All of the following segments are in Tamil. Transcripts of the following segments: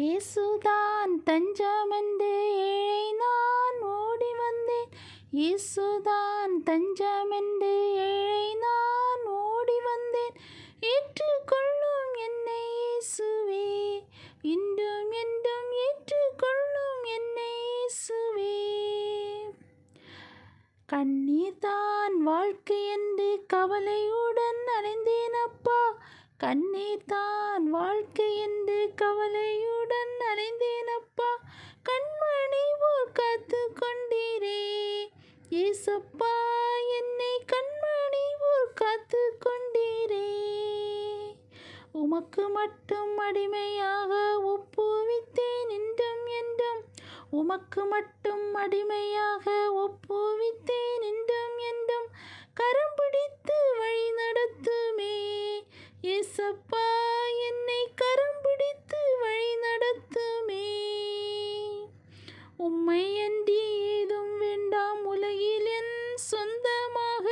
இயேசுதான் தஞ்சமென்று ஏழை நான் ஓடி வந்தேன். இயேசுதான் தஞ்சமென்று ஏழை நான் ஓடி வந்தேன். ஏற்றுக்கொள்ளும் என்னை இயேசுவே, இன்றும் என்றும் ஏற்றுக்கொள்ளும் என்னை இயேசுவே. கண்ணீர்தான் வாழ்க்கை என்று கவலையுடன் அலைந்தேன் அப்பா. கண்ணீர்தான் வாழ்க்கை என்று கவலையுடன் அலைந்தேன் அப்பா. கண்மணி போல் காத்து கொண்டீரே ஏசப்பா, என்னை கண்மணி போல் காத்து கொண்டீரே. உமக்கு மட்டும் அடிமையாக ஒப்புவித்தேன் இன்றும் என்றும். உமக்கு மட்டும் அடிமையாக ஒப்புவித்தேன் இன்றும் என்றும். கரம் பிடித்து வழி நடத்துமே ஏசப்பா, என்னை கரம் பிடித்து வழி நடத்துமே. உம்மை அன்றி ஏதும் வேண்டாம் உலகில் என் சொந்தமாக.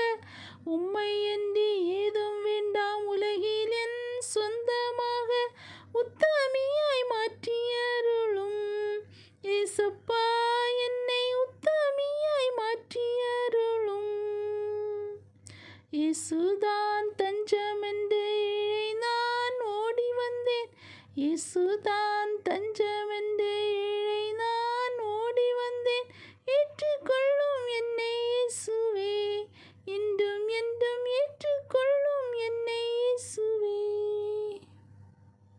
உம்மை அன்றி ஏதும் வேண்டாம் உலகில் என் சொந்தமாக. உத்தமியாய் மாற்றியருளும் ஏசப்பா, என்னை உத்தமியாய் மாற்றியருளும். இயேசுதான் தஞ்சமென்று ஏழை நான் ஓடி வந்தேன். இயேசுதான்